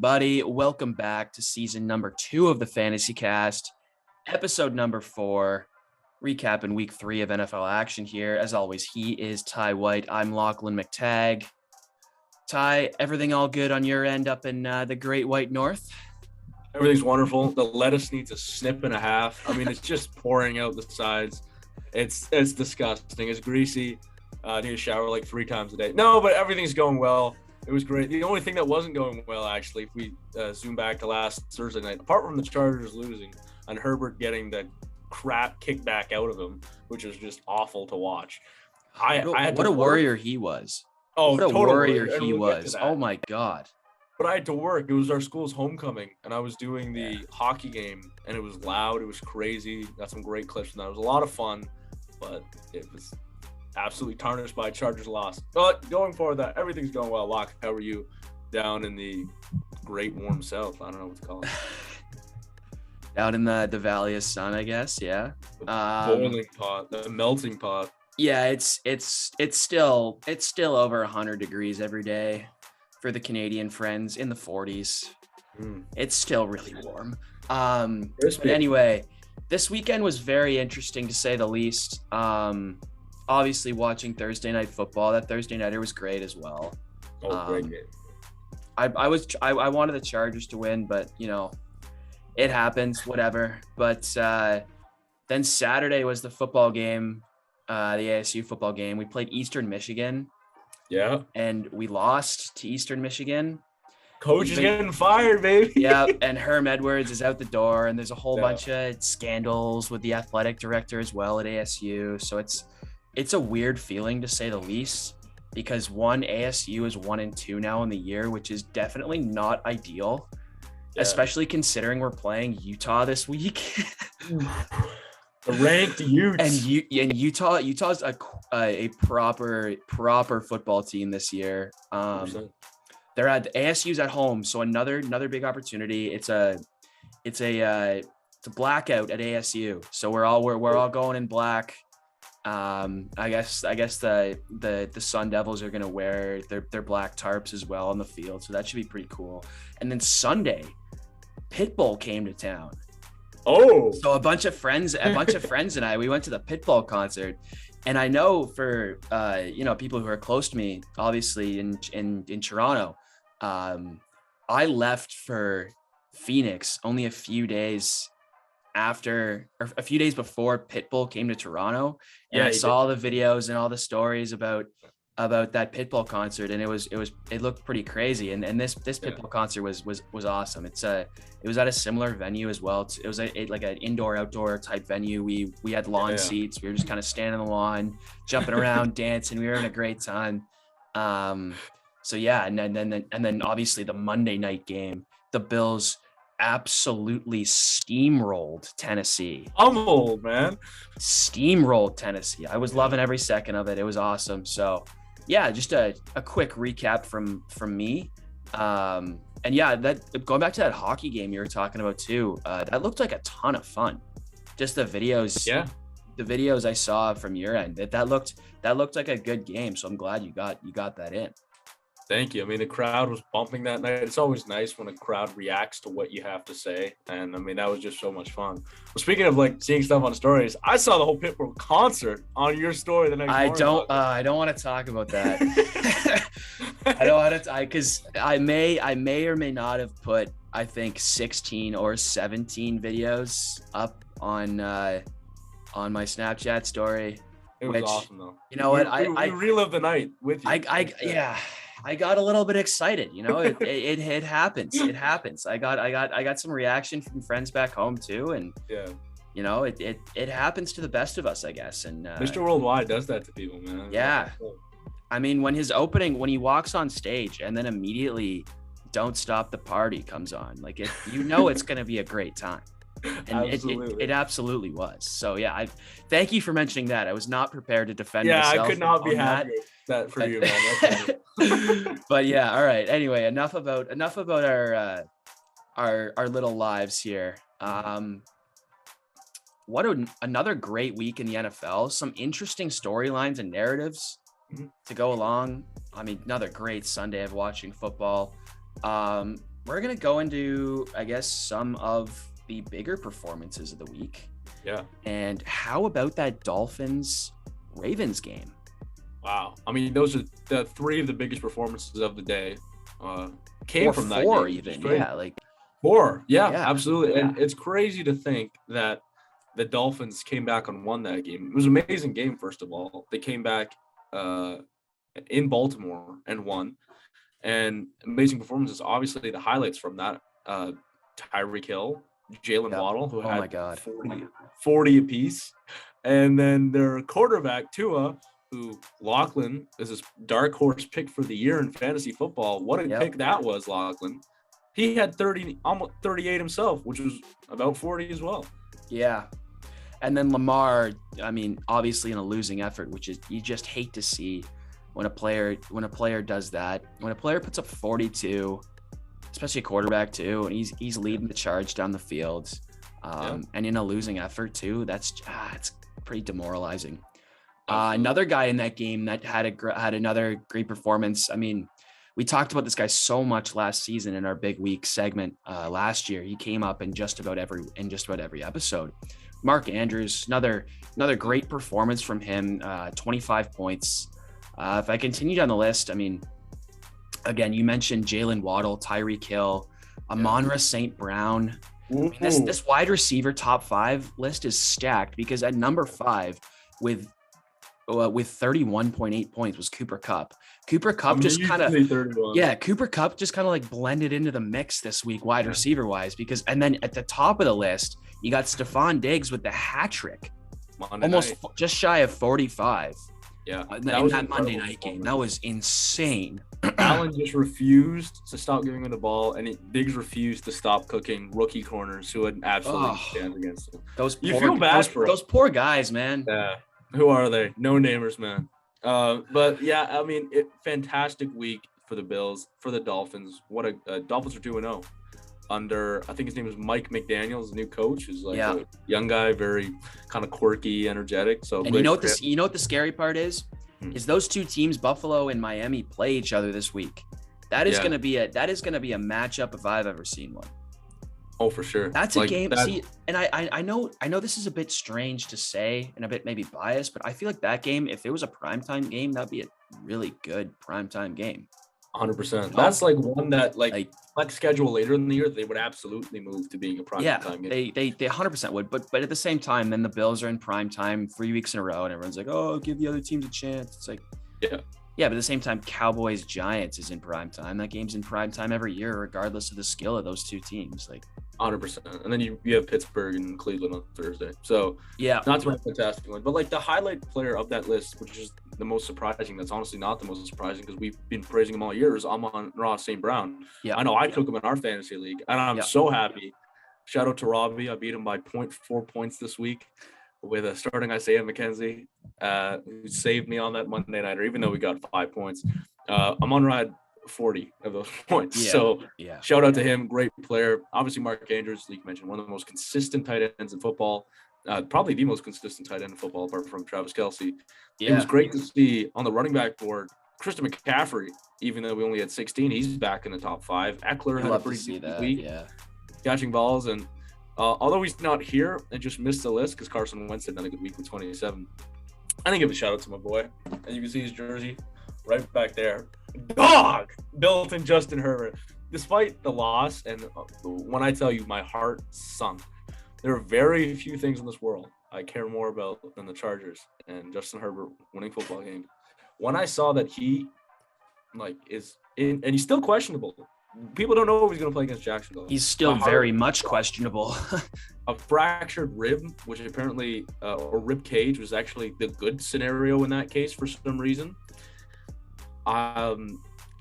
everybody. Welcome back to season number 2 of the Fantasy Cast, episode number 4, recapping week 3 of NFL action here. As always, he is Ty White. I'm Lachlan McTagg. Ty, everything all good on your end up in the Great White North? Everything's wonderful. The lettuce needs a snip and a half. I mean, it's just pouring out the sides. It's disgusting. It's greasy. I need to shower like 3 times a day. No, but everything's going well. It was great. The only thing that wasn't going well, actually, if we zoom back to last Thursday night, apart from the Chargers losing and Herbert getting the crap kicked back out of him, which was just awful to watch. What a warrior he was. Oh, what a total warrior he was. Oh, my God. But I had to work. It was our school's homecoming, and I was doing the hockey game, and it was loud. It was crazy. Got some great clips from that. It was a lot of fun, but it was absolutely tarnished by Chargers loss. But going forward, that everything's going well. Loch, how are you down in the great warm south? I don't know what to call it. Down in the Valley of Sun, I guess. Yeah. The boiling pot, the melting pot. Yeah, it's still over 100 degrees every day for the Canadian friends, in the 40s. It's still really warm. But anyway, this weekend was very interesting to say the least. Obviously watching Thursday night football. That Thursday nighter was great as well. Great game. I wanted the Chargers to win, but it happens, whatever. But then Saturday was the football game, the ASU football game. We played Eastern Michigan. Yeah. And we lost to Eastern Michigan. Coach is getting fired, baby. Yeah, and Herm Edwards is out the door, and there's a whole bunch of scandals with the athletic director as well at ASU. So it's a weird feeling, to say the least, because ASU is 1-2 now in the year, which is definitely not ideal, especially considering we're playing Utah this week. The ranked Utes. And Utah's a proper football team this year. They're at ASU's at home, so another big opportunity. It's a blackout at ASU, so we're all going in black. I guess the Sun Devils are gonna wear their black tarps as well on the field, so that should be pretty cool. And then Sunday, Pitbull came to town. Oh, so a bunch of friends and I, we went to the Pitbull concert, and I know for people who are close to me, obviously in Toronto, I left for Phoenix only a few days before Pitbull came to Toronto, and I saw all the videos and all the stories about that Pitbull concert, and it looked pretty crazy. And this Pitbull concert was awesome. It was at a similar venue as well. It was like an indoor outdoor type venue. We had lawn seats. We were just kind of standing on the lawn, jumping around, dancing. We were having a great time. So yeah, and then obviously the Monday night game, the Bills absolutely steamrolled Tennessee. I'm old, man. Steamrolled Tennessee. I was loving every second of it. It was awesome. So yeah, just a quick recap from me. And yeah, that going back to that hockey game you were talking about too, that looked like a ton of fun. Just the videos. Yeah. The videos I saw from your end, that looked like a good game. So I'm glad you got that in. Thank you. I mean, the crowd was bumping that night. It's always nice when a crowd reacts to what you have to say. And I mean, that was just so much fun. Well, speaking of like seeing stuff on stories, I saw the whole Pitbull concert on your story the next morning. I don't want to talk about that. I don't want to, because I may or may not have put, I think 16 or 17 videos up on my Snapchat story. It was awesome though. You know what? I relived the night with you. I got a little bit excited, it happens. It happens. I got some reaction from friends back home too. And it happens to the best of us, I guess. And Mr. Worldwide does that to people, man. Yeah. I mean, when he walks on stage and then immediately Don't Stop the Party comes on, like it's going to be a great time. And it absolutely was. So yeah, I thank you for mentioning that. I was not prepared to defend myself. Yeah, I could not be happy that for you, man. But yeah, all right. Anyway, enough about our little lives here. Another great week in the NFL. Some interesting storylines and narratives to go along. I mean, another great Sunday of watching football. we're gonna go into, I guess, some of the bigger performances of the week. Yeah. And how about that Dolphins-Ravens game? Wow. I mean, those are the three of the biggest performances of the day. Came from that four game. even, yeah, like 4. Yeah, yeah, absolutely. yeah. And it's crazy to think that the Dolphins came back and won that game. It was an amazing game, first of all. They came back in Baltimore and won. And amazing performances. Obviously, the highlights from that, Tyreek Hill, Jalen Waddle, who had 40 apiece. And then their quarterback, Tua, who Lachlan is this dark horse pick for the year in fantasy football. What a pick that was, Lachlan. He had 30, almost 38 himself, which was about 40 as well. Yeah. And then Lamar, I mean, obviously in a losing effort, which is you just hate to see when a player does that. When a player puts up 42, especially a quarterback too, and he's leading the charge down the field, and in a losing effort too, it's pretty demoralizing. Another guy in that game that had another great performance. I mean, we talked about this guy so much last season in our big week segment last year. He came up in just about every episode. Mark Andrews, another great performance from him. 25 points. If I continue down the list, I mean, again, you mentioned Jalen Waddle, Tyreek Hill, Amon-Ra St. Brown. I mean, this wide receiver top 5 list is stacked because at number 5 with 31.8 points was Cooper Kupp. Cooper Kupp just kind of like blended into the mix this week, wide receiver wise, and then at the top of the list, you got Stephon Diggs with the hat trick, just shy of 45. Yeah, in that Monday night game, that was insane. Allen just refused to stop giving him the ball, and Diggs refused to stop cooking rookie corners who had absolutely stand against him. Those poor guys, man. Yeah, who are they? No namers, man. But yeah, I mean, fantastic week for the Bills, for the Dolphins. What a Dolphins are 2-0 under, I think his name is Mike McDaniels, the new coach, who's like a young guy, very kind of quirky, energetic. So, and you know what the scary part is those two teams, Buffalo and Miami, play each other this week. That is going to be a matchup if I've ever seen one. Oh, for sure. That's a game. See, and I know this is a bit strange to say and a bit maybe biased, but I feel like that game, if it was a primetime game, that'd be a really good primetime game. 100%. That's like one that like schedule later in the year, they would absolutely move to being a primetime game. They 100% would. But at the same time, then the Bills are in primetime 3 weeks in a row, and everyone's like, oh, give the other teams a chance. It's like, yeah, but at the same time, Cowboys Giants is in primetime. That game's in primetime every year, regardless of the skill of those two teams. Like 100%. And then you have Pittsburgh and Cleveland on Thursday. So not to make a fantastic one, but like the highlight player of that list, which is the most surprising, that's honestly not the most surprising because we've been praising him all year, is Amon-Ra St. Brown. I know I took him in our fantasy league, and I'm so happy. Shout out to Robbie. I beat him by 0.4 points this week with starting Isaiah McKenzie, who saved me on that Monday nighter, even though we got 5 points. Amon-Ra had 40 of those points. Shout out to him. Great player. Obviously, Mark Andrews, like you mentioned, one of the most consistent tight ends in football. Probably the most consistent tight end in football, apart from Travis Kelce. It was great to see on the running back board, Christian McCaffrey, even though we only had 16, he's back in the top 5. Eckler had a pretty good week, catching balls. And although he's not here and just missed the list because Carson Wentz had done a good week with 27, I think give a shout out to my boy. And you can see his jersey right back there. Dog! Built in Justin Herbert. Despite the loss, and when I tell you my heart sunk, there are very few things in this world I care more about than the Chargers and Justin Herbert winning football games. When I saw that he is in, and he's still questionable. People don't know if he's going to play against Jacksonville. He's still very much questionable. A fractured rib, which apparently, or rib cage, was actually the good scenario in that case for some reason.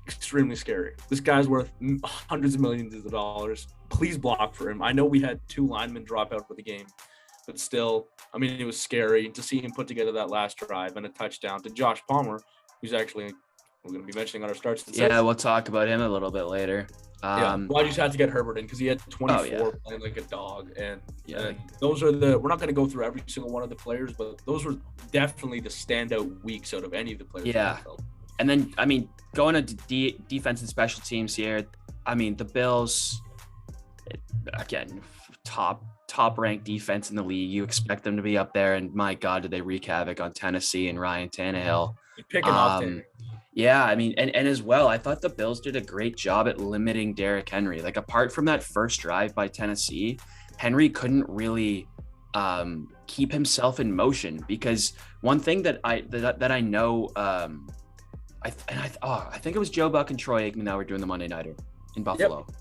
Extremely scary. This guy's worth hundreds of millions of dollars. Please block for him. I know we had 2 linemen drop out of the game, but still, I mean, it was scary to see him put together that last drive and a touchdown to Josh Palmer, who's actually, we're going to be mentioning on our starts. Yeah, we'll talk about him a little bit later. Well, I just had to get Herbert in because he had 24 playing like a dog. And those are we're not going to go through every single one of the players, but those were definitely the standout weeks out of any of the players. Yeah. And then, I mean, going to defense and special teams here, I mean, the Bills, again, top ranked defense in the league. You expect them to be up there, and my God, did they wreak havoc on Tennessee and Ryan Tannehill. Picking off Tannehill. Yeah, I mean, and as well, I thought the Bills did a great job at limiting Derrick Henry. Like, apart from that first drive by Tennessee, Henry couldn't really keep himself in motion, because one thing that I know, I think it was Joe Buck and Troy Aikman that were doing the Monday Nighter in Buffalo. Yep.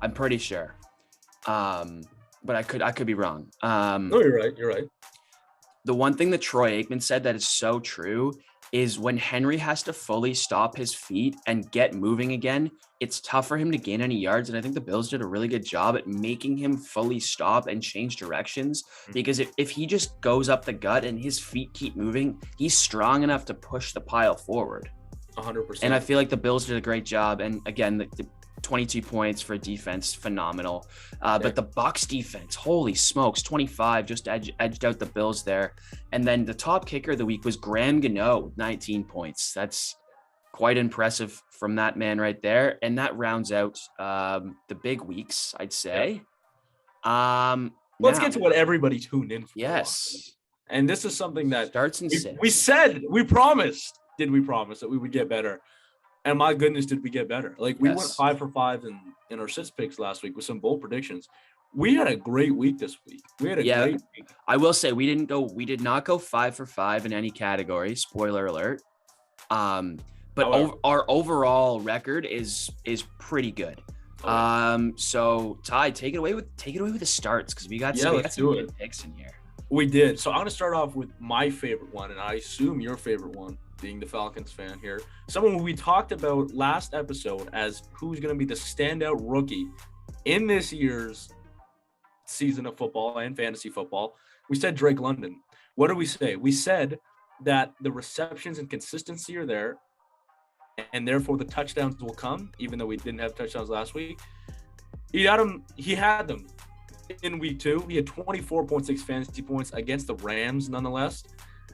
I'm pretty sure, but I could be wrong. No, you're right. The one thing that Troy Aikman said that is so true is when Henry has to fully stop his feet and get moving again, it's tough for him to gain any yards. And I think the Bills did a really good job at making him fully stop and change directions, because if he just goes up the gut and his feet keep moving, he's strong enough to push the pile forward. 100%. And I feel like the Bills did a great job. And again, the 22 points for defense, phenomenal. But the Bucs defense, holy smokes, 25, just edged out the Bills there. And then the top kicker of the week was Graham Gano, 19 points. That's quite impressive from that man right there. And that rounds out the big weeks, I'd say. Let's get to what everybody tuned in for. Yes. And this is something that starts in 6. We promised that we would get better. And my goodness, did we get better? Like, we went 5 for 5 in our sits picks last week with some bold predictions. We had a great week this week. Great week. I will say we did not go 5 for 5 in any category. Spoiler alert. But our overall record is pretty good. So Ty, take it away with the starts, because we got some good picks in here. We did. So I'm going to start off with my favorite one, and I assume your favorite one, being the Falcons fan here. Someone who we talked about last episode as who's going to be the standout rookie in this year's season of football and fantasy football. We said Drake London. What did we say? We said that the receptions and consistency are there, and therefore the touchdowns will come, even though we didn't have touchdowns last week. He had them in week 2. He had 24.6 fantasy points against the Rams nonetheless.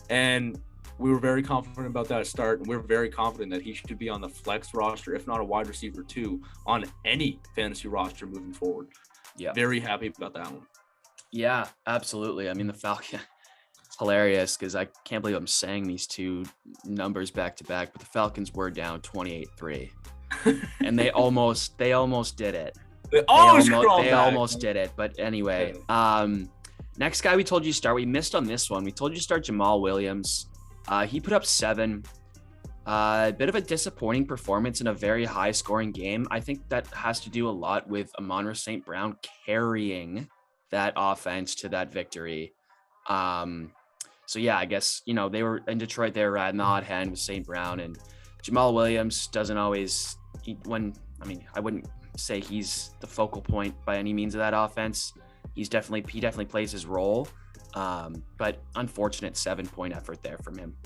And we were very confident about that start, and we're very confident that he should be on the flex roster, if not a wide receiver 2, on any fantasy roster moving forward. Yeah. Very happy about that one. Yeah, absolutely. I mean, the Falcons, it's hilarious because I can't believe I'm saying these two numbers back to back, but the Falcons were down 28-3 and they almost did it. They almost did it. But anyway, next guy we told you to start, we missed on this one. We told you to start Jamal Williams. He put up 7. A bit of a disappointing performance in a very high scoring game. I think that has to do a lot with Amon-Ra St. Brown carrying that offense to that victory. So yeah, I guess, they were in Detroit, they were riding the hot hand with St. Brown, and Jamal Williams doesn't always, I wouldn't say he's the focal point by any means of that offense. He definitely plays his role. But unfortunate 7-point effort there from him.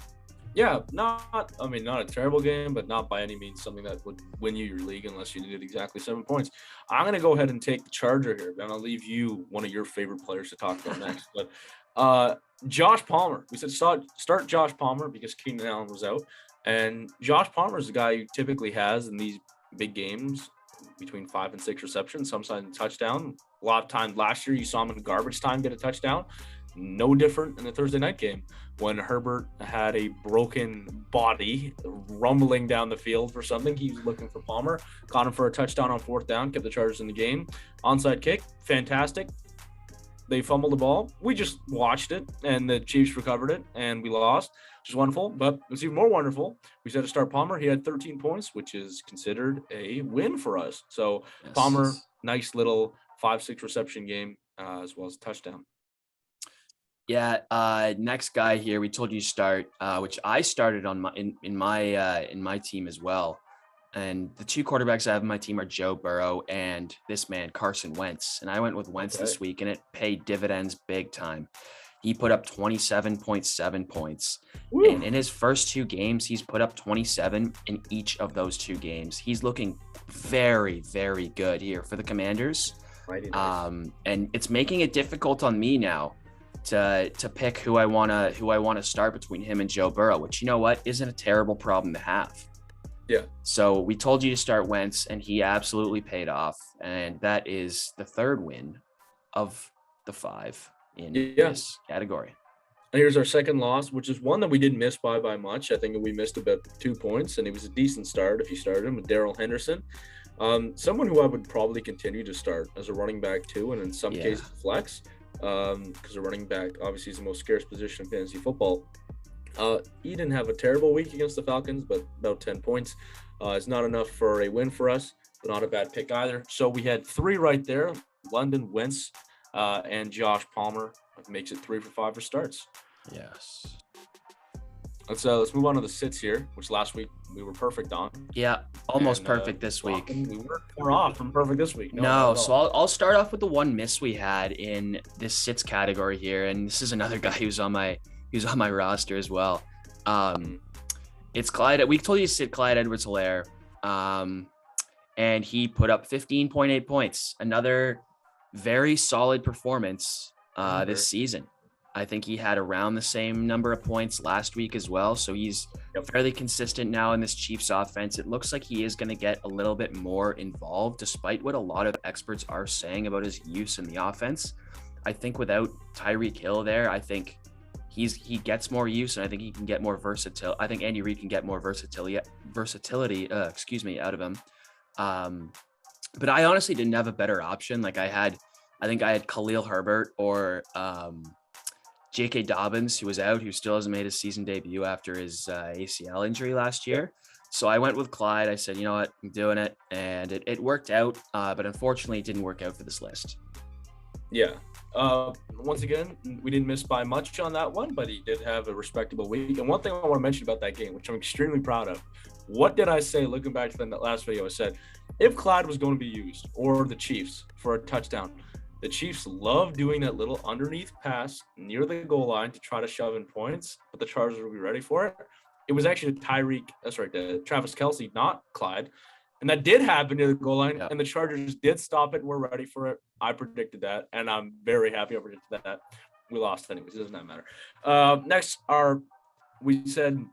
Yeah, not a terrible game, but not by any means something that would win you your league unless you did exactly 7 points. I'm going to go ahead and take the Charger here, and I'll leave you one of your favorite players to talk about next. But Josh Palmer, we said start Josh Palmer because Keenan Allen was out. And Josh Palmer is the guy who typically has in these big games between 5 and 6 receptions, sometimes a touchdown. A lot of times last year you saw him in garbage time get a touchdown. No different in the Thursday night game when Herbert had a broken body rumbling down the field for something. He was looking for Palmer, caught him for a touchdown on 4th down, kept the Chargers in the game. Onside kick, fantastic. They fumbled the ball. We just watched it, and the Chiefs recovered it, and we lost, which is wonderful. But it was even more wonderful. We said to start Palmer. He had 13 points, which is considered a win for us. So yes. Palmer, nice little 5-6 reception game as well as a touchdown. Yeah, next guy here, we told you to start, which I started on in my team as well. And the 2 quarterbacks I have in my team are Joe Burrow and this man, Carson Wentz. And I went with Wentz this week, and it paid dividends big time. He put up 27.7 points. Woo. And in his first 2 games, he's put up 27 in each of those 2 games. He's looking very, very good here for the Commanders. Nice. And it's making it difficult on me now to pick who I want to start between him and Joe Burrow, which, you know what, isn't a terrible problem to have. Yeah. So we told you to start Wentz, and he absolutely paid off. And that is the third win of the 5 in this category. And here's our second loss, which is one that we didn't miss by much. I think we missed about 2 points, and it was a decent start if you started him with Darrell Henderson. Someone who I would probably continue to start as a running back too, and in some cases flex, because a running back obviously is the most scarce position in fantasy football. He didn't have a terrible week against the Falcons, but about 10 points is not enough for a win for us, but not a bad pick either. So we had 3 right there: London, Wentz, and Josh Palmer. Makes it 3 for 5 for starts. Yes. Let's move on to the sits here, which last week we were perfect on. Yeah, almost perfect this week. We weren't far off from perfect this week. No, so I'll start off with the one miss we had in this sits category here, and this is another guy who's on my roster as well. It's Clyde. We told you to sit Clyde Edwards-Helaire, and he put up 15.8 points. Another very solid performance this season. I think he had around the same number of points last week as well. So he's fairly consistent now in this Chiefs offense. It looks like he is going to get a little bit more involved, despite what a lot of experts are saying about his use in the offense. I think without Tyreek Hill there, I think he gets more use, and I think he can get more versatility. I think Andy Reid can get more versatility out of him. But I honestly didn't have a better option. Like I think I had Khalil Herbert or J.K. Dobbins, who was out, who still hasn't made his season debut after his ACL injury last year. So I went with Clyde. I said, you know what, I'm doing it. And it worked out, but unfortunately it didn't work out for this list. Yeah. Once again, we didn't miss by much on that one, but he did have a respectable week. And one thing I want to mention about that game, which I'm extremely proud of, what did I say looking back to that last video? I said, if Clyde was going to be used, or the Chiefs, for a touchdown, the Chiefs love doing that little underneath pass near the goal line to try to shove in points, but the Chargers will be ready for it. It was actually Travis Kelce, not Clyde. And that did happen near the goal line, and the Chargers did stop it and were ready for it. I predicted that, and I'm very happy I predicted that. We lost anyways. It doesn't matter. Next, we said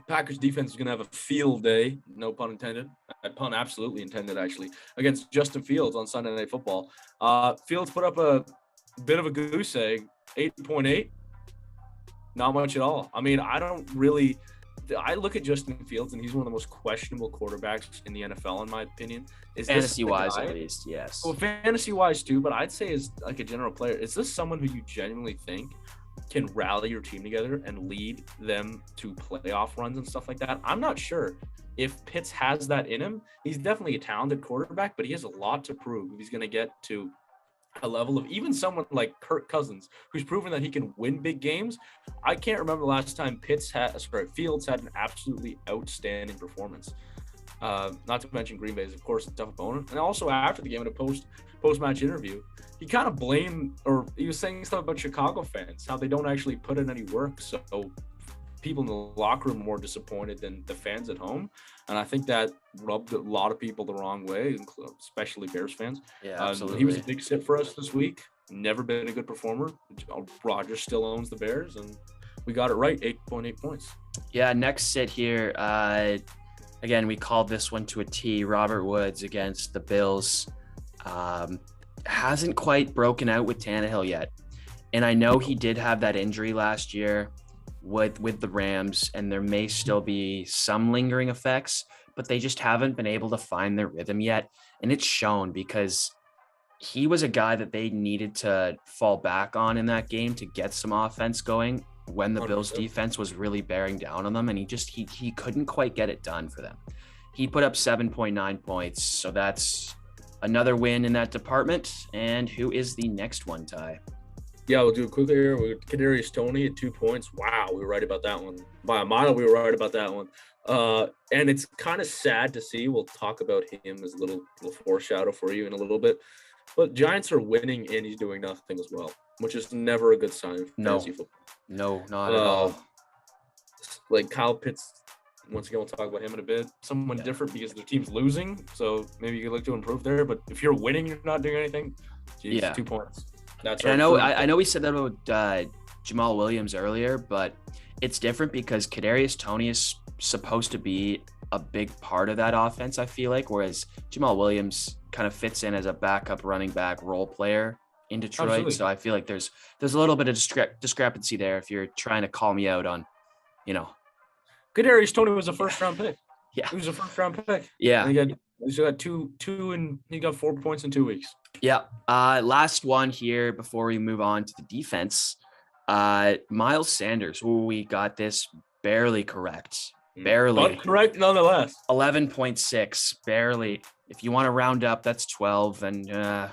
Packers defense is going to have a field day, no pun intended. That pun absolutely intended, actually, against Justin Fields on Sunday Night Football. Fields put up a bit of a goose egg, 8.8. Not much at all. I mean, I look at Justin Fields, and he's one of the most questionable quarterbacks in the NFL, in my opinion. Fantasy-wise, at least, yes. Well, fantasy-wise, too, but I'd say as like a general player, is this someone who you genuinely think can rally your team together and lead them to playoff runs and stuff like that? I'm not sure if Pitts has that in him. He's definitely a talented quarterback, but he has a lot to prove if he's going to get to a level of even someone like Kirk Cousins, who's proven that he can win big games. I can't remember the last time Fields had an absolutely outstanding performance. Not to mention Green Bay is, of course, a tough opponent. And also after the game in a post-match interview, he kind of blamed, or he was saying stuff about Chicago fans, how they don't actually put in any work. So people in the locker room are more disappointed than the fans at home. And I think that rubbed a lot of people the wrong way, especially Bears fans. Yeah, absolutely. He was a big sit for us this week. Never been a good performer. Rodgers still owns the Bears, and we got it right, 8.8 points. Yeah, next sit here. Again, we called this one to a T. Robert Woods against the Bills. Hasn't quite broken out with Tannehill yet. And I know he did have that injury last year with the Rams, and there may still be some lingering effects, but they just haven't been able to find their rhythm yet. And it's shown, because he was a guy that they needed to fall back on in that game to get some offense going when the 100%. Bills defense was really bearing down on them, and he couldn't quite get it done for them. He put up 7.9 points, so that's another win in that department. And who is the next one, Ty? Yeah, we'll do it quickly here. We're Kadarius Toney at 2 points. Wow, we were right about that one. By a mile, we were right about that one. And it's kind of sad to see. We'll talk about him as a little foreshadow for you in a little bit. But Giants are winning, and he's doing nothing as well, which is never a good sign for fantasy football. No, not at all. Like Kyle Pitts, once again, we'll talk about him in a bit. Someone different because their team's losing, so maybe you could look to improve there. But if you're winning, you're not doing anything. Geez, 2 points. That's right. I know we said that about Jamal Williams earlier, but it's different because Kadarius Toney is supposed to be a big part of that offense, I feel like, whereas Jamal Williams kind of fits in as a backup running back role player in Detroit. Absolutely. So I feel like there's a little bit of discrepancy there if you're trying to call me out on, Kadarius Toney was a first-round pick. Yeah. He was a first-round pick. Yeah. And he got two, and he got 4 points in 2 weeks. Yeah. Last one here before we move on to the defense. Miles Sanders. Ooh, we got this barely correct. Barely. But correct nonetheless. 11.6. Barely. If you want to round up, that's 12. And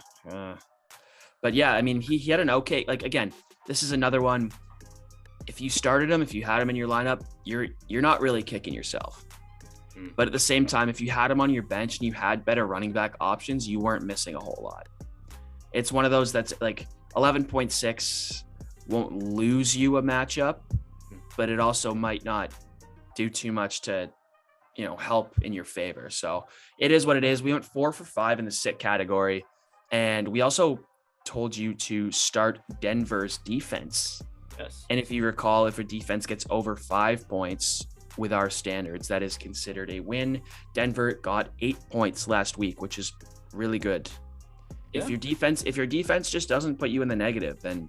but yeah, I mean, he had an okay, like, again, this is another one. If you started him, if you had him in your lineup, you're not really kicking yourself. But at the same time, if you had him on your bench and you had better running back options, you weren't missing a whole lot. It's one of those that's like 11.6 won't lose you a matchup, but it also might not do too much to, help in your favor. So it is what it is. We went 4 for 5 in the sit category. And we also told you to start Denver's defense. Yes. And if you recall, if a defense gets over 5 points with our standards, that is considered a win. Denver got 8 points last week, which is really good. Yeah. If your defense just doesn't put you in the negative, then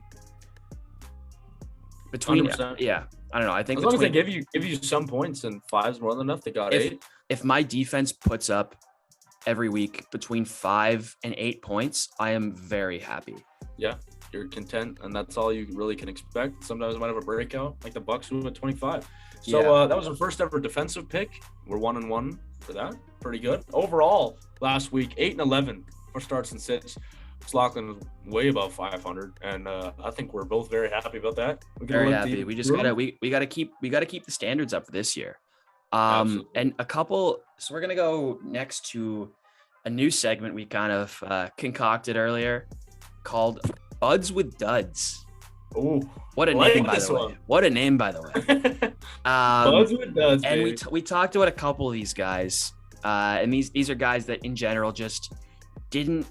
I don't know. I think as long as they give you some points, and 5's more than enough, they got 8. If my defense puts up every week between 5 and 8 points, I am very happy. Yeah. You're content, and that's all you really can expect. Sometimes I might have a breakout, like the Bucks who at 25. So that was our first ever defensive pick. We're 1-1 for that. Pretty good. Overall, last week, 8-11 for starts and sits. Slocklin was way above 500, and I think we're both very happy about that. Very happy. We just gotta keep the standards up for this year. And so we're gonna go next to a new segment we kind of concocted earlier called Buds with Duds. Oh, what a name, by the way. What a name, by the way. Buds with Duds, and baby. we talked about a couple of these guys, and these are guys that in general just didn't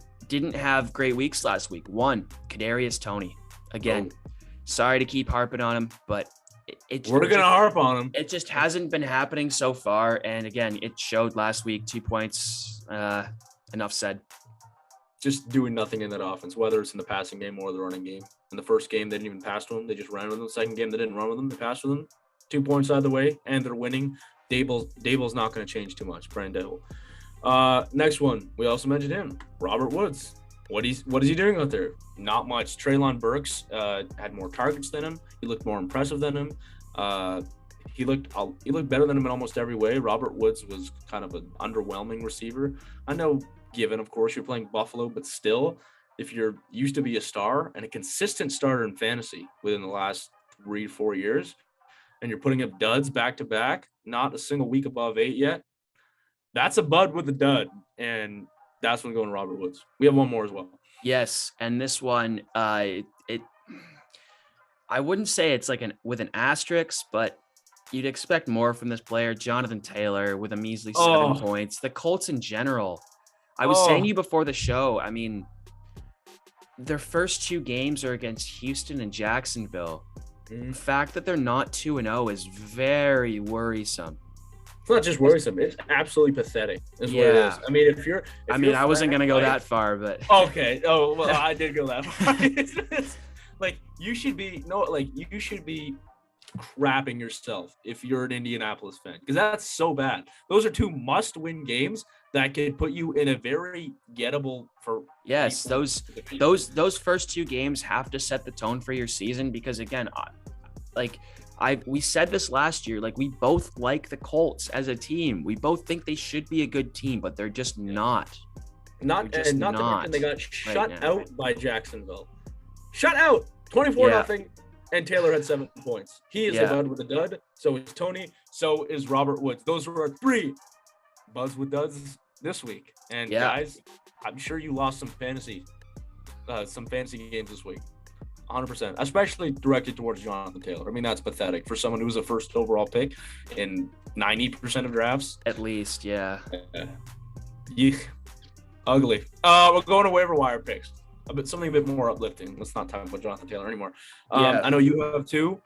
have great weeks last week. One, Kadarius Toney. Again, sorry to keep harping on him, but we're gonna harp on him. It just hasn't been happening so far, and again, it showed last week. 2 points. Enough said. Just doing nothing in that offense, whether it's in the passing game or the running game. In the first game, they didn't even pass to him. They just ran with him. The second game, they didn't run with him. They passed with him. 2 points either way, and they're winning. Dable's not going to change too much. Brian Dable. Next one, we also mentioned him, Robert Woods. What is he doing out there? Not much. Treylon Burks had more targets than him. He looked more impressive than him. He looked better than him in almost every way. Robert Woods was kind of an underwhelming receiver. I know, given, of course, you're playing Buffalo, but still, if you're used to be a star and a consistent starter in fantasy within the last 3 to 4 years, and you're putting up duds back to back, not a single week above 8 yet, that's a bud with a dud, and that's when going to Robert Woods. We have one more as well. Yes, and this one, I wouldn't say it's like with an asterisk, but you'd expect more from this player, Jonathan Taylor, with a measly 7 points. The Colts in general. I was saying to you before the show, I mean, their first 2 games are against Houston and Jacksonville. The fact that they're not 2-0 is very worrisome. It's not just worrisome; it's absolutely pathetic. Is what it is. I mean, I wasn't gonna go that far, but okay. Oh well, I did go that far. It's like you should be crapping yourself if you're an Indianapolis fan, because that's so bad. Those are 2 must-win games that could put you in a very gettable for. Yes, those first 2 games have to set the tone for your season, because again, we said this last year, like, we both like the Colts as a team. We both think they should be a good team, but they're just not. Not to mention they got shut out by Jacksonville. Shut out 24-0. And Taylor had 7 points. He is the bud with a dud. So is Toney. So is Robert Woods. Those were our 3 buds with duds this week. And guys, I'm sure you lost some fantasy games this week. 100%, especially directed towards Jonathan Taylor. I mean, that's pathetic for someone who was a first overall pick in 90% of drafts. At least, yeah. Ugly. We're going to waiver wire picks. Something a bit more uplifting. Let's not talk about Jonathan Taylor anymore. I know you have 2.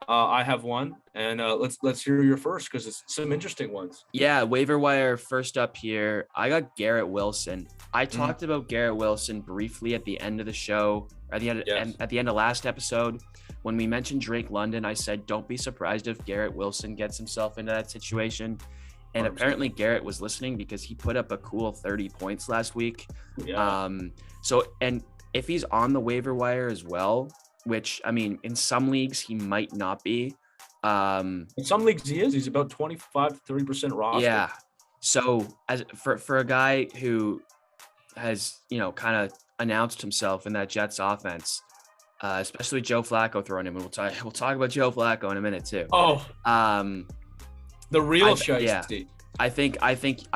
I have one, and let's hear your first because it's some interesting ones. Yeah, waiver wire first up here. I got Garrett Wilson. I talked about Garrett Wilson briefly at the end of the show, at the end of last episode. When we mentioned Drake London, I said don't be surprised if Garrett Wilson gets himself into that situation. And 100%. Apparently Garrett was listening because he put up a cool 30 points last week. Yeah. And if he's on the waiver wire as well, which, I mean, in some leagues he might not be. In some leagues he is. He's about 25 to 30% roster. Yeah. So as for a guy who has, kind of announced himself in that Jets offense, especially Joe Flacco throwing him, and we'll talk about Joe Flacco in a minute too. Oh. The real shiesty. Yeah. I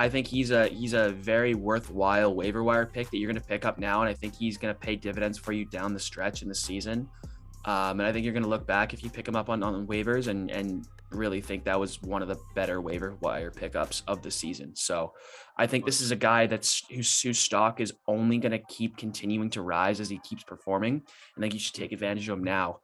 think he's a very worthwhile waiver wire pick that you're going to pick up now, and I think he's going to pay dividends for you down the stretch in the season. And I think you're going to look back if you pick him up on waivers and really think that was one of the better waiver wire pickups of the season. So I think this is a guy whose stock is only going to keep continuing to rise as he keeps performing. I think you should take advantage of him now.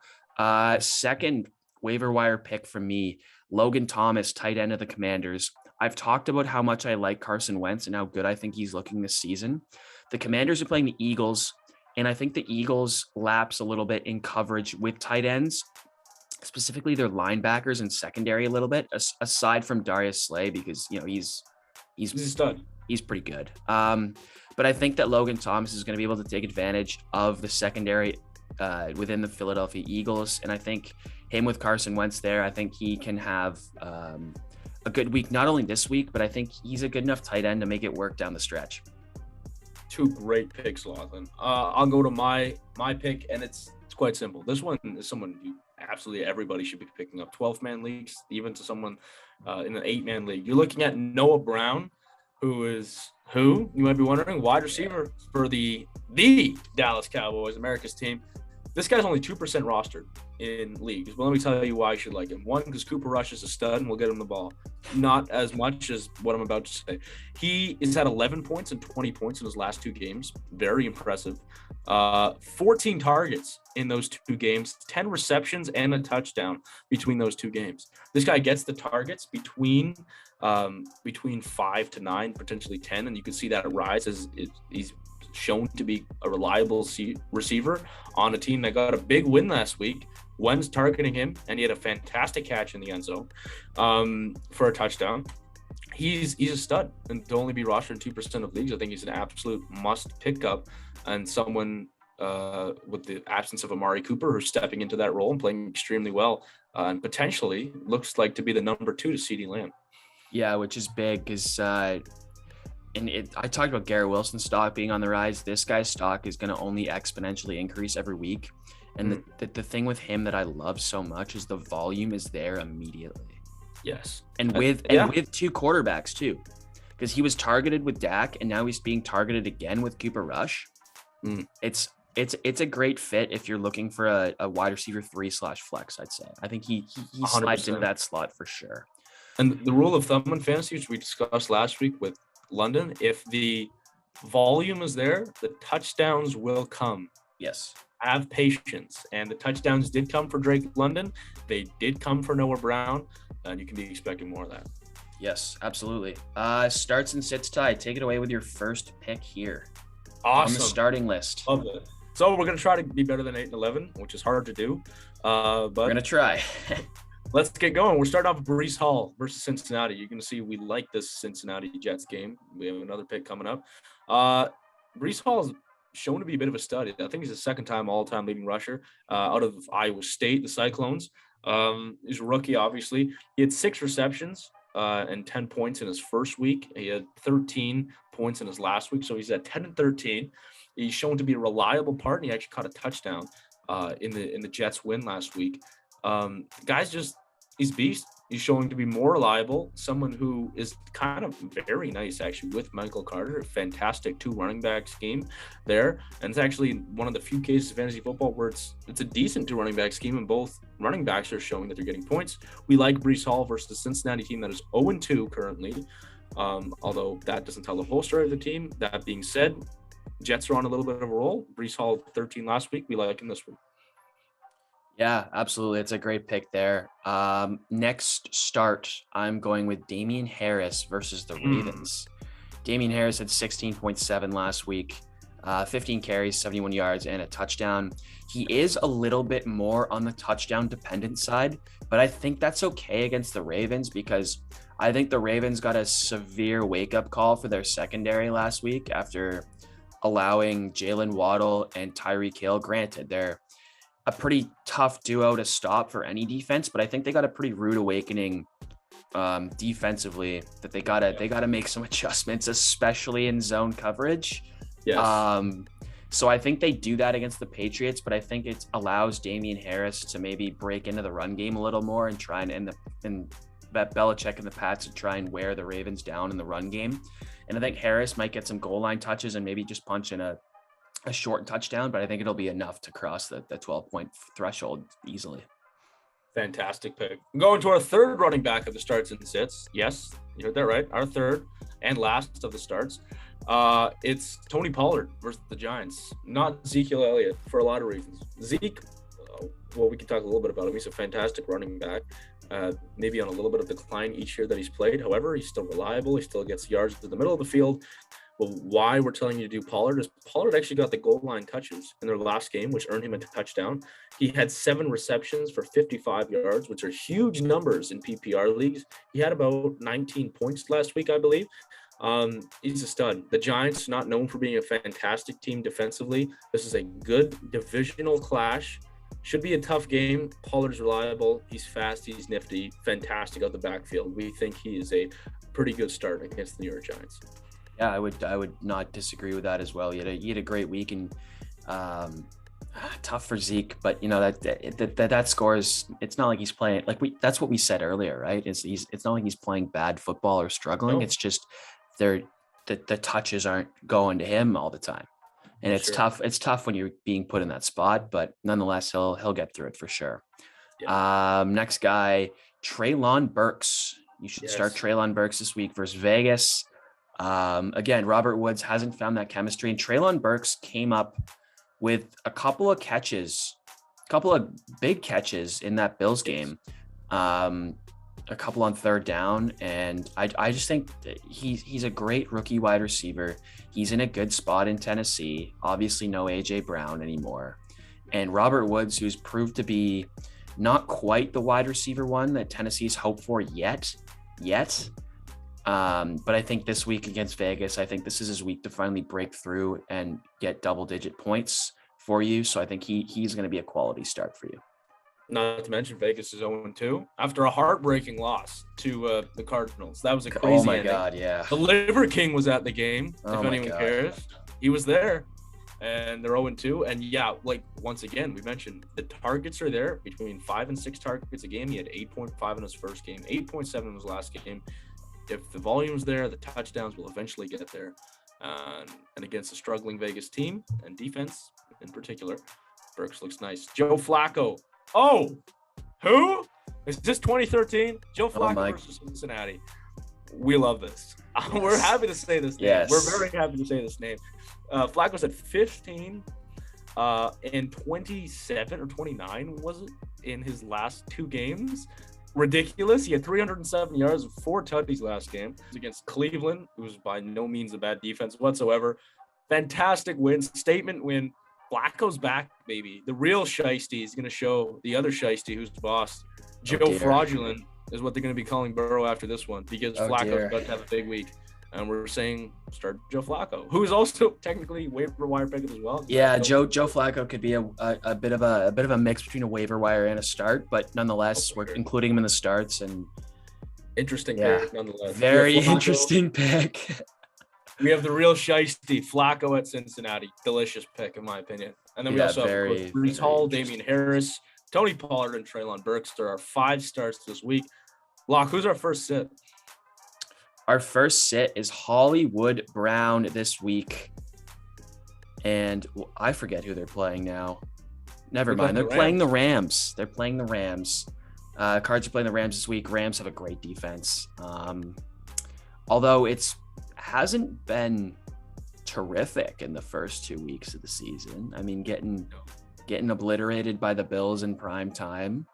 Second waiver wire pick for me, Logan Thomas, tight end of the Commanders. I've talked about how much I like Carson Wentz and how good I think he's looking this season. The Commanders are playing the Eagles, and I think the Eagles lapse a little bit in coverage with tight ends, specifically their linebackers and secondary a little bit, aside from Darius Slay, because he's a stud. He's pretty good. But I think that Logan Thomas is going to be able to take advantage of the secondary within the Philadelphia Eagles, and I think him with Carson Wentz there, I think he can have a good week, not only this week, but I think he's a good enough tight end to make it work down the stretch. Two great picks, Lachlan. I'll go to my pick, and it's quite simple. This one is someone absolutely everybody should be picking up. 12-man leagues, even to someone in an 8-man league. You're looking at Noah Brown, who you might be wondering, wide receiver for the Dallas Cowboys, America's team. This guy's only 2% rostered in leagues. Well, let me tell you why I should like him. One, because Cooper Rush is a stud and we'll get him the ball. Not as much as what I'm about to say. He has had 11 points and 20 points in his last 2 games. Very impressive. 14 targets in those 2 games, 10 receptions and a touchdown between those 2 games. This guy gets the targets between 5 to 9, potentially 10, and you can see that rise as he's shown to be a reliable receiver on a team that got a big win last week. Wentz targeting him, and he had a fantastic catch in the end zone for a touchdown. He's a stud, and to only be rostered in 2% of leagues, I think he's an absolute must pick up, and someone with the absence of Amari Cooper who's stepping into that role and playing extremely well, and potentially looks like to be the number 2 to CeeDee Lamb. Yeah, which is big because I talked about Garrett Wilson's stock being on the rise. This guy's stock is going to only exponentially increase every week. And the thing with him that I love so much is the volume is there immediately. Yes. And with 2 quarterbacks too, because he was targeted with Dak and now he's being targeted again with Cooper Rush. It's a great fit if you're looking for a wide receiver 3/flex, I'd say. I think he slides into that slot for sure. And the rule of thumb in fantasy, which we discussed last week with London, if the volume is there, the touchdowns will come. Yes. Have patience. And the touchdowns did come for Drake London. They did come for Noah Brown. And you can be expecting more of that. Yes, absolutely. Starts and sits tied. Take it away with your first pick here. Awesome. On the starting list. Love it. So we're going to try to be better than 8 and 11, which is hard to do. But we're going to try. Let's get going. We're starting off with Breece Hall versus Cincinnati. You're going to see we like this Cincinnati Jets game. We have another pick coming up. Breece Hall is shown to be a bit of a stud. I think he's the second-time all-time leading rusher out of Iowa State, the Cyclones. He's a rookie, obviously. He had 6 receptions and 10 points in his first week. He had 13 points in his last week, so he's at 10 and 13. He's shown to be a reliable part, and he actually caught a touchdown in the Jets' win last week. Guy's he's beast. He's showing to be more reliable, someone who is kind of very nice actually with Michael Carter, a fantastic 2 running back scheme there. And it's actually one of the few cases of fantasy football where it's a decent 2 running back scheme and both running backs are showing that they're getting points. We like Breece Hall versus the Cincinnati team that is 0-2 currently. Although that doesn't tell the whole story of the team. That being said, Jets are on a little bit of a roll. Breece Hall 13 last week. We like him this week. Yeah, absolutely. It's a great pick there. Next start, I'm going with Damian Harris versus the Ravens. Damian Harris had 16.7 last week, 15 carries, 71 yards, and a touchdown. He is a little bit more on the touchdown dependent side, but I think that's okay against the Ravens because I think the Ravens got a severe wake up call for their secondary last week after allowing Jalen Waddle and Tyreek Hill. Granted, they're a pretty tough duo to stop for any defense, but I think they got a pretty rude awakening defensively that they gotta make some adjustments, especially in zone coverage. Yes. So I think they do that against the Patriots, but I think it allows Damian Harris to maybe break into the run game a little more and try and Belichick and the Pats to try and wear the Ravens down in the run game. And I think Harris might get some goal line touches and maybe just punch in a short touchdown, but I think it'll be enough to cross the 12-point threshold easily. Fantastic pick. Going to our third running back of the starts and sits. Yes, you heard that right. Our third and last of the starts. It's Tony Pollard versus the Giants, not Ezekiel Elliott for a lot of reasons. Zeke, well, we can talk a little bit about him. He's a fantastic running back. Maybe on a little bit of decline each year that he's played. However, he's still reliable. He still gets yards to the middle of the field. Well, why we're telling you to do Pollard is Pollard actually got the goal line touches in their last game, which earned him a touchdown. He had 7 receptions for 55 yards, which are huge numbers in PPR leagues. He had about 19 points last week, I believe. He's a stud. The Giants, not known for being a fantastic team defensively. This is a good divisional clash. Should be a tough game. Pollard's reliable. He's fast. He's nifty. Fantastic out the backfield. We think he is a pretty good start against the New York Giants. Yeah, I would not disagree with that as well. He had a great week, and tough for Zeke, but you know that scores. It's not like he's playing that's what we said earlier, right? It's not like he's playing bad football or struggling. No. It's just the touches aren't going to him all the time, and it's tough. It's tough when you're being put in that spot, but nonetheless, he'll get through it for sure. Yeah. Next guy, Treylon Burks. You should start Treylon Burks this week versus Vegas. Again, Robert Woods hasn't found that chemistry, and Treylon Burks came up with a couple of big catches in that Bills game, a couple on third down, and I just think that he's a great rookie wide receiver. He's in a good spot in Tennessee. Obviously, no AJ Brown anymore, and Robert Woods, who's proved to be not quite the wide receiver one that Tennessee's hoped for yet. But I think this week against Vegas, I think this is his week to finally break through and get double-digit points for you. So I think he's going to be a quality start for you. Not to mention Vegas is 0-2 after a heartbreaking loss to the Cardinals. That was a crazy ending. God, yeah. The Liver King was at the game, if anyone cares. He was there, and they're 0-2. And yeah, once again, we mentioned the targets are there between 5 and 6 targets a game. He had 8.5 in his first game, 8.7 in his last game. If the volume's there, the touchdowns will eventually get there. And against a struggling Vegas team and defense in particular, Burks looks nice. Joe Flacco. Oh, who? Is this 2013? Joe Flacco versus Cincinnati. We love this. Yes. We're happy to say this name. Yes. We're very happy to say this name. Flacco's at 15 and 27 or 29, was it, in his last 2 games? Ridiculous. He had 307 yards and 4 tutties last game. It was against Cleveland, who's by no means a bad defense whatsoever. Fantastic win, statement win. Flacco's back, baby. The real Shiesty is going to show the other Shiesty who's boss. Joe Fraudulent is what they're going to be calling Burrow after this one, because Flacco's about to have a big week. And we're saying start Joe Flacco, who is also technically waiver wire pick as well. Yeah, Joe Flacco could be a bit of a mix between a waiver wire and a start, but nonetheless, we're including him in the starts. And interesting pick, nonetheless. Very interesting pick. We have the real Shiesty, Flacco at Cincinnati. Delicious pick, in my opinion. And then we also have Breece Hall, Damian Harris, Tony Pollard, and Treylon Burks. There are 5 starts this week. Loch, who's our first sit? Our first sit is Hollywood Brown this week. And I forget who they're playing now. Never mind. They're playing the Rams. Cards are playing the Rams this week. Rams have a great defense. Although it hasn't been terrific in the first 2 weeks of the season. I mean, getting getting obliterated by the Bills in prime time,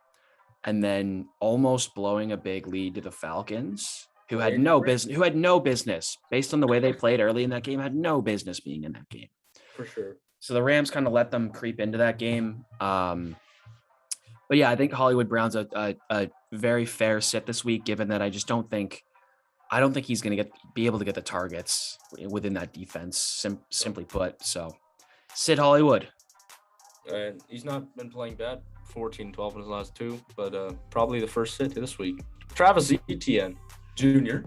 and then almost blowing a big lead to the Falcons, who had no business, based on the way they played early in that game, had no business being in that game. For sure. So the Rams kind of let them creep into that game. But yeah, I think Hollywood Brown's a very fair sit this week, given that I don't think he's going to be able to get the targets within that defense, simply put. So sit Hollywood. And he's not been playing bad. 14-12 in his last 2, but probably the first sit this week. Travis Etienne, junior,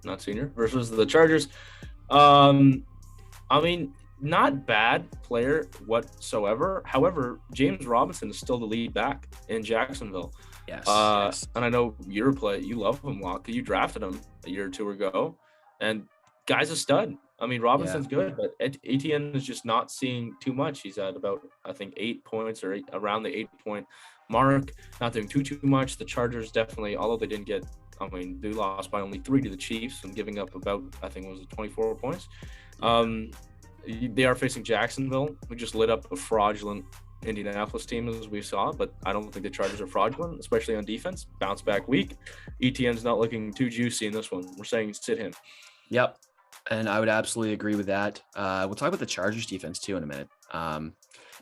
not senior, versus the Chargers. I mean, not bad player whatsoever. However, James Robinson is still the lead back in Jacksonville. Yes. And I know you love him, Loch. You drafted him a year or 2 ago, and guy's a stud. I mean, Robinson's good, but Etienne is just not seeing too much. He's at about, I think, 8 points or around the 8-point mark. Not doing too much. The Chargers definitely, although they didn't get, I mean, they lost by only 3 to the Chiefs and giving up about, I think it was 24 points. They are facing Jacksonville, who just lit up a fraudulent Indianapolis team, as we saw, but I don't think the Chargers are fraudulent, especially on defense. Bounce back week. Etienne's not looking too juicy in this one. We're saying sit him. Yep. And I would absolutely agree with that. We'll talk about the Chargers defense too in a minute.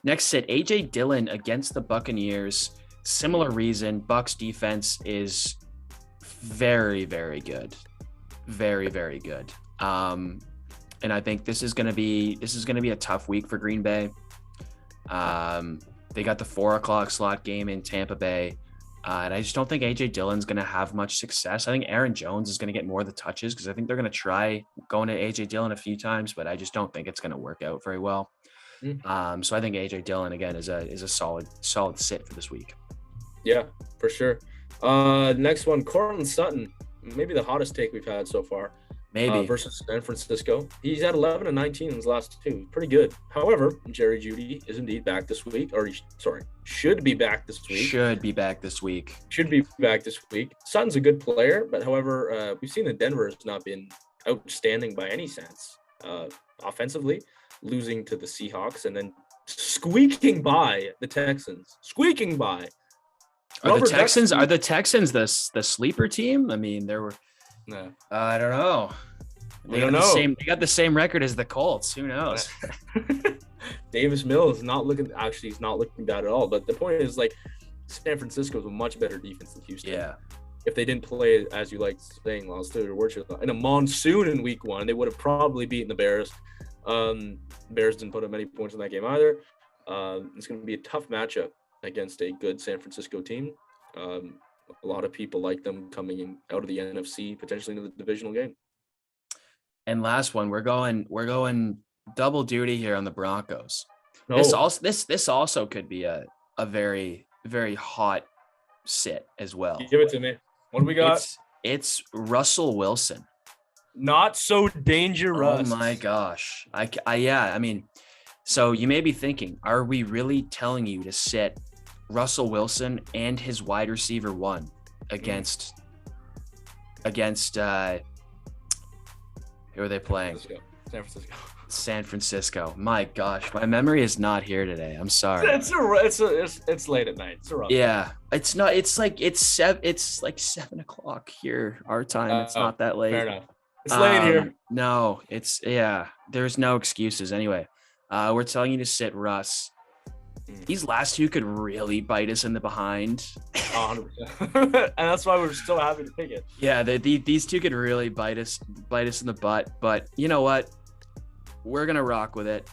Next sit, AJ Dillon against the Buccaneers. Similar reason, Bucs defense is very, very good. Very, very good. And I think this is going to be a tough week for Green Bay. They got the 4:00 slot game in Tampa Bay. And I just don't think AJ Dillon's going to have much success. I think Aaron Jones is going to get more of the touches because I think they're going to try going to AJ Dillon a few times, but I just don't think it's going to work out very well. So I think AJ Dillon again is a solid sit for this week. Yeah, for sure. Next one, Cortland Sutton, maybe the hottest take we've had so far. Maybe versus San Francisco. He's at 11 and 19 in his last 2. Pretty good. However, Jerry Jeudy is indeed back this week, should be back this week. Should be back this week. Sutton's a good player, but however, we've seen that Denver has not been outstanding by any sense offensively, losing to the Seahawks and then squeaking by the Texans. Are the Texans the sleeper team? I mean, there were. No, I don't know. They got the same record as the Colts. Who knows? Davis Mills he's not looking bad at all. But the point is, like, San Francisco is a much better defense than Houston. Yeah. If they didn't play, as you like saying, in a monsoon in week 1, they would have probably beaten the Bears. Bears didn't put up many points in that game either. It's going to be a tough matchup against a good San Francisco team. A lot of people like them coming in out of the NFC, potentially into the divisional game. And last one, we're going double duty here on the Broncos. No. This also could be a very, very hot sit as well. Give it to me. What do we got? It's Russell Wilson. Not so dangerous. Oh my gosh. I mean, so you may be thinking, are we really telling you to sit Russell Wilson and his wide receiver 1 against who are they playing? San Francisco. My gosh, my memory is not here today. I'm sorry. It's late at night. It's a rough. Yeah, it's not. It's like 7 o'clock here, our time. It's not that late. Fair enough. It's late here. No, there's no excuses. Anyway, we're telling you to sit Russ. These last 2 could really bite us in the behind. 100%. And that's why we're so happy to pick it. Yeah, these 2 could really bite us in the butt. But you know what? We're going to rock with it.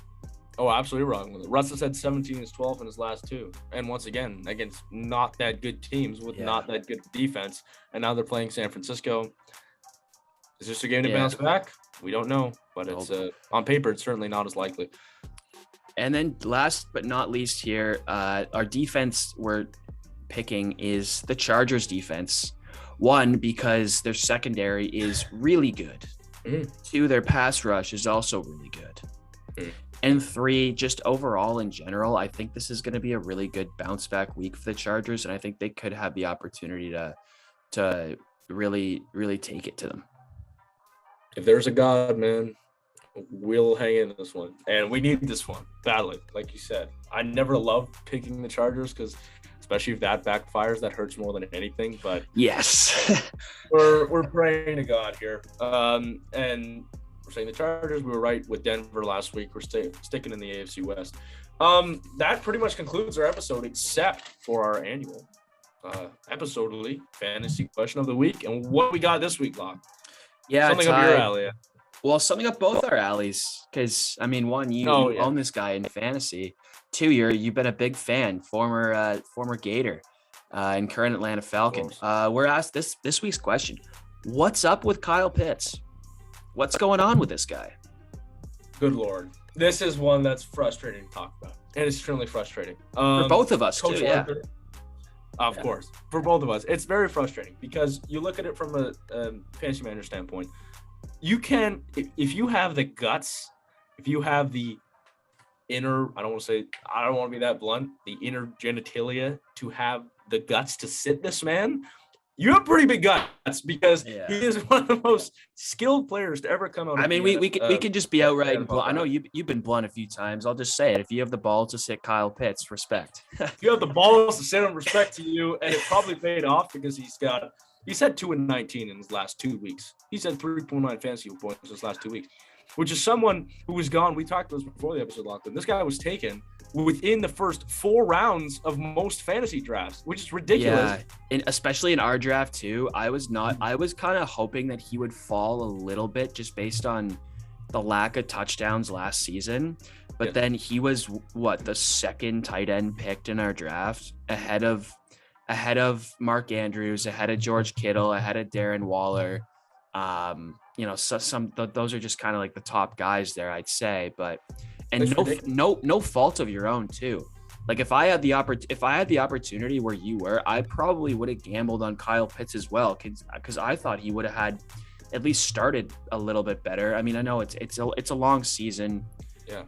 Oh, absolutely wrong with it. Russ has had 17-12 in his last 2. And once again, against not that good teams with not that good defense. And now they're playing San Francisco. Is this a game to bounce back? We don't know. But it's on paper, it's certainly not as likely. And then last but not least here, our defense we're picking is the Chargers defense. 1, because their secondary is really good. 2, their pass rush is also really good. And 3, just overall in general, I think this is going to be a really good bounce back week for the Chargers. And I think they could have the opportunity to really, really take it to them. If there's a God, man, We'll hang in this one, and we need this one badly. Like you said, I never love picking the Chargers because, especially if that backfires, that hurts more than anything. But yes, we're praying to God here, and we're saying the Chargers. We were right with Denver last week. We're sticking in the AFC West. That pretty much concludes our episode, except for our annual episodely fantasy question of the week. And what we got this week, Loch? Yeah, something up your alley. Well, something up both our alleys, because I mean, one, you own this guy in fantasy. Two, you've been a big fan, former Gator, and current Atlanta Falcon. We're asked this week's question: what's up with Kyle Pitts? What's going on with this guy? Good Lord, this is one that's frustrating to talk about, and it's extremely frustrating for both of us too. Yeah. Of course, for both of us, it's very frustrating because you look at it from a fantasy manager standpoint. You can, if you have the guts, if you have the inner, I don't want to be that blunt, the inner genitalia to have the guts to sit this man, you have pretty big guts because he is one of the most skilled players to ever come out. I mean, we can just be outright and blunt. I know you've been blunt a few times. I'll just say it. If you have the balls to sit Kyle Pitts, respect. If you have the balls to sit him, respect to you, and it probably paid off because he's had 2-19 in his last 2 weeks. He's had 3.9 fantasy points his last 2 weeks, which is someone who was gone. We talked about this before the episode, Lachlan. This guy was taken within the first 4 rounds of most fantasy drafts, which is ridiculous. Yeah, and especially in our draft too. I was kind of hoping that he would fall a little bit just based on the lack of touchdowns last season. But then he was the second tight end picked in our draft, ahead of Mark Andrews, ahead of George Kittle, ahead of Darren Waller. Those are just kind of like the top guys there, I'd say. But no fault of your own too. Like if I had the opportunity where you were, I probably would have gambled on Kyle Pitts as well, because I thought he would have had at least started a little bit better. I mean, I know it's a long season. Yeah.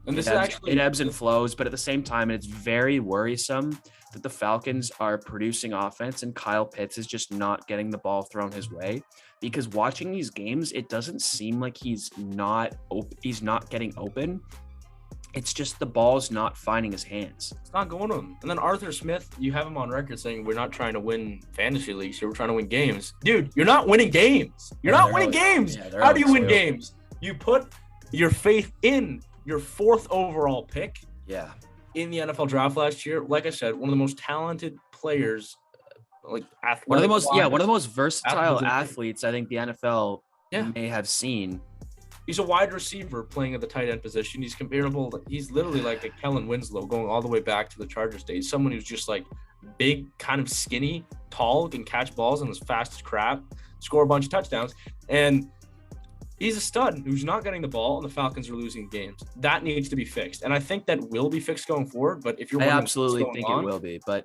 And it ebbs and flows, but at the same time, it's very worrisome that the Falcons are producing offense and Kyle Pitts is just not getting the ball thrown his way. Because watching these games, it doesn't seem like he's not getting open. It's just the ball's not finding his hands. It's not going to him. And then Arthur Smith, you have him on record saying we're not trying to win fantasy leagues here, we're trying to win games. Dude, you're not winning games. You're not winning games. How do you win games? You put your faith in your 4th overall pick. Yeah. In the NFL draft last year, like I said, one of the most talented players, one of the most versatile athletes I think the NFL may have seen. He's a wide receiver playing at the tight end position. He's comparable. He's literally like a Kellen Winslow going all the way back to the Chargers days. Someone who's just like big, kind of skinny, tall, can catch balls and is fast as crap, score a bunch of touchdowns. And he's a stud who's not getting the ball, and the Falcons are losing games. That needs to be fixed. And I think that will be fixed going forward. But if you're I absolutely think it will be. But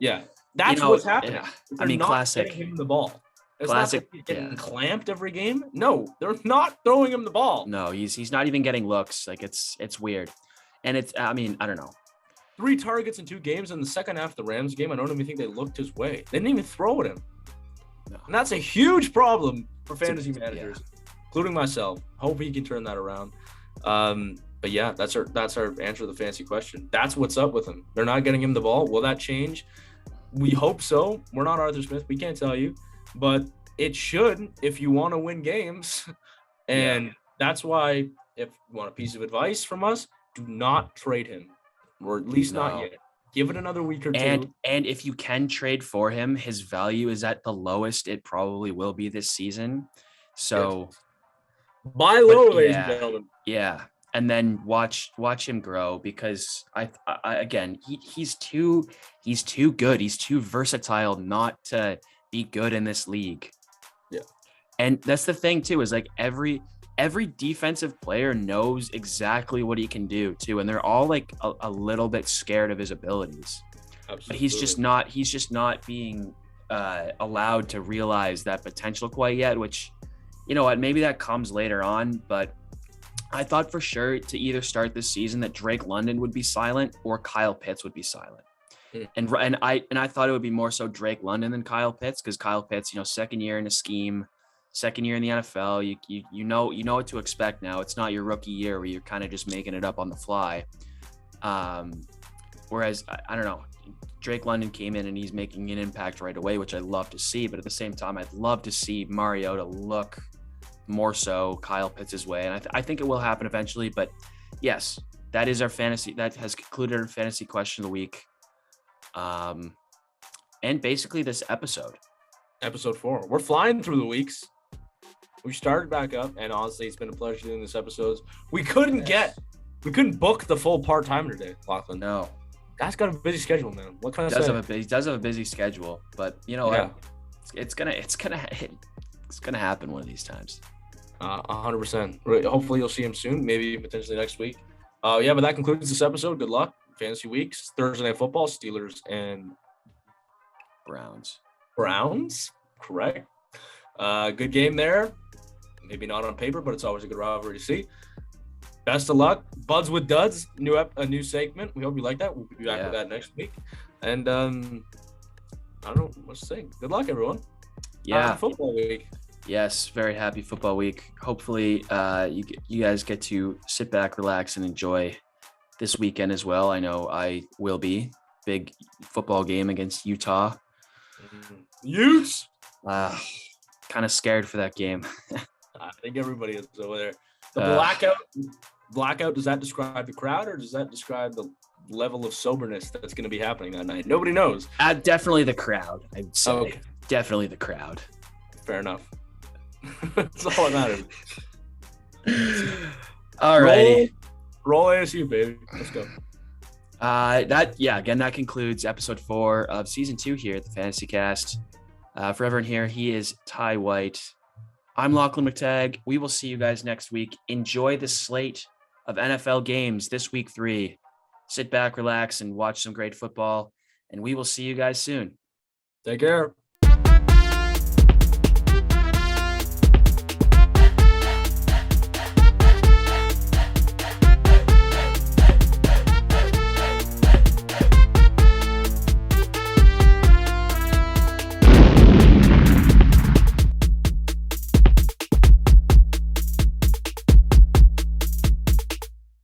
that's what's happening. Yeah. I mean, classic. Him the ball. It's classic. Not like he's getting clamped every game. No, they're not throwing him the ball. No, he's not even getting looks. Like it's weird. And I don't know. 3 targets in 2 games in the second half of the Rams game. I don't even think they looked his way. They didn't even throw at him. No. And that's a huge problem for fantasy managers, including myself. Hope he can turn that around. But yeah, that's our answer to the fantasy question. That's what's up with him. They're not getting him the ball. Will that change? We hope so. We're not Arthur Smith. We can't tell you. But it should if you want to win games. And that's why, if you want a piece of advice from us, do not trade him. Or at least not yet. Give it another week or 2. And if you can trade for him, his value is at the lowest it probably will be this season. So buy low, ladies and gentlemen. Yeah. And then watch him grow, because he's too good. He's too versatile not to be good in this league. Yeah. And that's the thing too, is like every defensive player knows exactly what he can do too. And they're all like a little bit scared of his abilities. Absolutely. But he's just not being allowed to realize that potential quite yet, which, you know what, maybe that comes later on. But I thought for sure to either start this season that Drake London would be silent or Kyle Pitts would be silent. And I thought it would be more so Drake London than Kyle Pitts, because Kyle Pitts, second year in a scheme, second year in the NFL. You know what to expect now. It's not your rookie year where you're kind of just making it up on the fly. Whereas I don't know, Drake London came in and he's making an impact right away, which I love to see. But at the same time, I'd love to see Mariota look more so Kyle Pitts' way, and I think it will happen eventually. But yes, that is our fantasy. That has concluded our fantasy question of the week. And basically this episode 4. We're flying through the weeks. We started back up, and honestly, it's been a pleasure doing this episode. We couldn't book the full part-timer today, Lachlan. No. Guy's got a busy schedule, man. What kind of he does have a busy schedule, but you know what? It's gonna happen one of these times. 100%. Hopefully you'll see him soon, maybe potentially next week. But that concludes this episode. Good luck. Fantasy weeks, Thursday Night Football, Steelers and Browns, correct. Good game there. Maybe not on paper, but it's always a good rivalry to see. Best of luck. Buds with Duds, a new segment. We hope you like that. We'll be back with that next week. And I don't know what to say. Good luck, everyone. Yeah. Football week. Yes, very happy football week. Hopefully you guys get to sit back, relax, and enjoy this weekend as well. I know I will be. Big football game against Utah. Utes. Kind of scared for that game. I think everybody is over there. The blackout, does that describe the crowd, or does that describe the level of soberness that's going to be happening that night? Nobody knows. Definitely the crowd, I'd say. Okay. Definitely the crowd. Fair enough. That's all that matters. All righty. Roll ASU, baby. Let's go. Again, that concludes episode 4 of season 2 here at the Fantasy Cast. For everyone here, he is Ty White. I'm Lachlan McTagg. We will see you guys next week. Enjoy the slate of NFL games this week 3. Sit back, relax, and watch some great football. And we will see you guys soon. Take care.